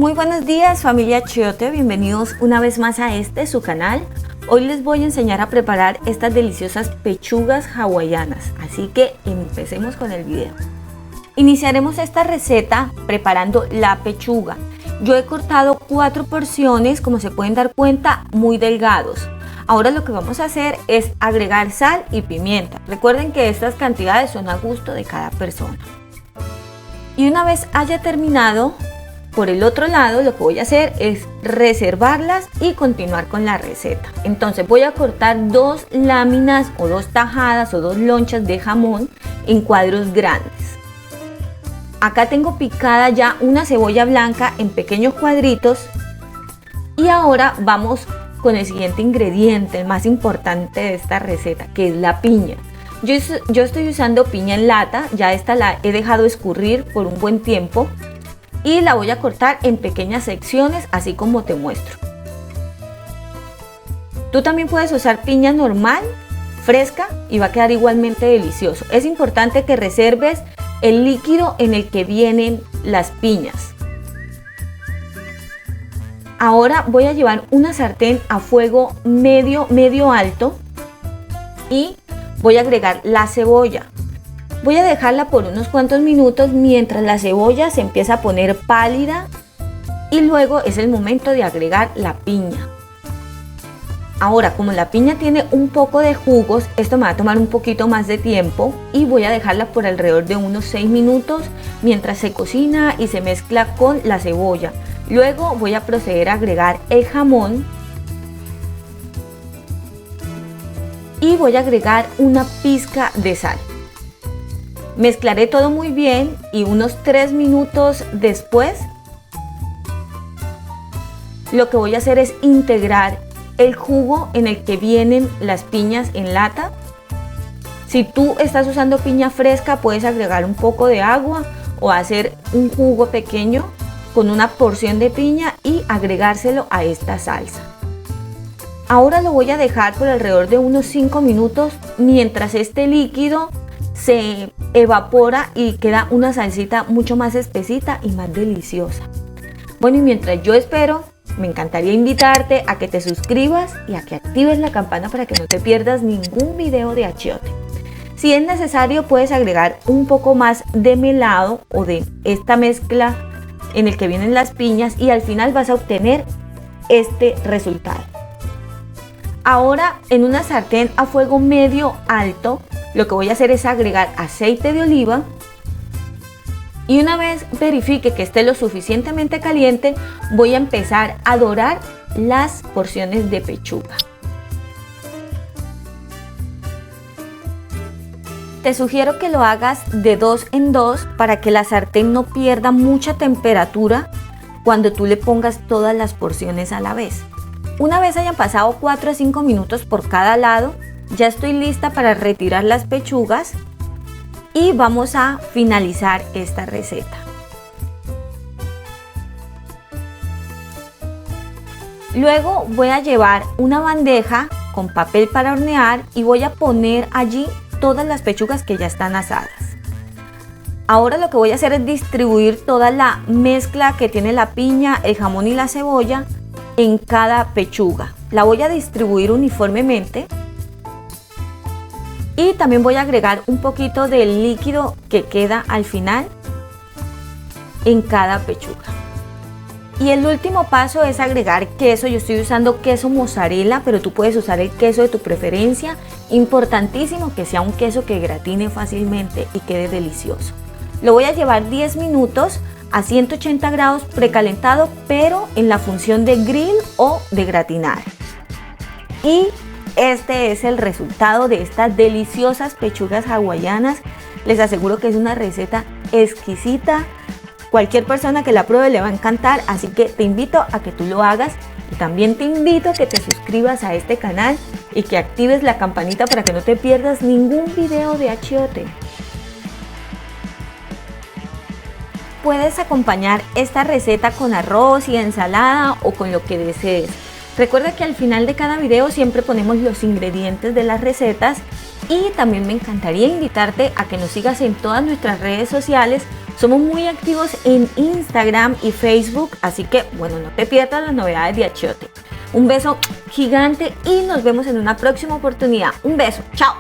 Muy buenos días familia Achiote, bienvenidos una vez más a su canal. Hoy les voy a enseñar a preparar estas deliciosas pechugas hawaianas, así que empecemos con el video. Iniciaremos esta receta preparando la pechuga. Yo he cortado 4 porciones, como se pueden dar cuenta, muy delgados. Ahora lo que vamos a hacer es agregar sal y pimienta. Recuerden que estas cantidades son a gusto de cada persona. Y una vez haya terminado, por el otro lado lo que voy a hacer es reservarlas y continuar con la receta. Entonces voy a cortar 2 láminas o 2 tajadas o 2 lonchas de jamón en cuadros grandes. Acá tengo picada ya una cebolla blanca en pequeños cuadritos. Y ahora vamos con el siguiente ingrediente, el más importante de esta receta, que es la piña. Yo estoy usando piña en lata, ya esta la he dejado escurrir por un buen tiempo. Y la voy a cortar en pequeñas secciones, así como te muestro. Tú también puedes usar piña normal, fresca, y va a quedar igualmente delicioso. Es importante que reserves el líquido en el que vienen las piñas. Ahora voy a llevar una sartén a fuego medio alto y voy a agregar la cebolla. Voy a dejarla por unos cuantos minutos mientras la cebolla se empieza a poner pálida y luego es el momento de agregar la piña. Ahora, como la piña tiene un poco de jugos, esto me va a tomar un poquito más de tiempo y voy a dejarla por alrededor de unos 6 minutos mientras se cocina y se mezcla con la cebolla. Luego voy a proceder a agregar el jamón y voy a agregar una pizca de sal. Mezclaré todo muy bien y unos 3 minutos después lo que voy a hacer es integrar el jugo en el que vienen las piñas en lata. Si tú estás usando piña fresca, puedes agregar un poco de agua o hacer un jugo pequeño con una porción de piña y agregárselo a esta salsa. Ahora lo voy a dejar por alrededor de unos 5 minutos mientras este líquido se evapora y queda una salsita mucho más espesita y más deliciosa. Bueno, y mientras yo espero, me encantaría invitarte a que te suscribas y a que actives la campana para que no te pierdas ningún video de Achiote. Si es necesario, puedes agregar un poco más de melado o de esta mezcla en el que vienen las piñas y al final vas a obtener este resultado. Ahora, en una sartén a fuego medio alto, lo que voy a hacer es agregar aceite de oliva y una vez verifique que esté lo suficientemente caliente, voy a empezar a dorar las porciones de pechuga. Te sugiero que lo hagas de 2 en 2 para que la sartén no pierda mucha temperatura cuando tú le pongas todas las porciones a la vez. Una vez hayan pasado 4 a 5 minutos por cada lado, ya estoy lista para retirar las pechugas y vamos a finalizar esta receta. Luego voy a llevar una bandeja con papel para hornear y voy a poner allí todas las pechugas que ya están asadas. Ahora lo que voy a hacer es distribuir toda la mezcla que tiene la piña, el jamón y la cebolla en cada pechuga. La voy a distribuir uniformemente. Y también voy a agregar un poquito del líquido que queda al final en cada pechuga. Y el último paso es agregar queso. Yo estoy usando queso mozzarella, pero tú puedes usar el queso de tu preferencia. Importantísimo que sea un queso que gratine fácilmente y quede delicioso. Lo voy a llevar 10 minutos a 180 grados precalentado, pero en la función de grill o de gratinar. Y este es el resultado de estas deliciosas pechugas hawaianas. Les aseguro que es una receta exquisita. Cualquier persona que la pruebe le va a encantar, así que te invito a que tú lo hagas. Y también te invito a que te suscribas a este canal y que actives la campanita para que no te pierdas ningún video de Achiote. Puedes acompañar esta receta con arroz y ensalada o con lo que desees. Recuerda que al final de cada video siempre ponemos los ingredientes de las recetas y también me encantaría invitarte a que nos sigas en todas nuestras redes sociales. Somos muy activos en Instagram y Facebook, así que bueno, no te pierdas las novedades de Achiote. Un beso gigante y nos vemos en una próxima oportunidad. Un beso, chao.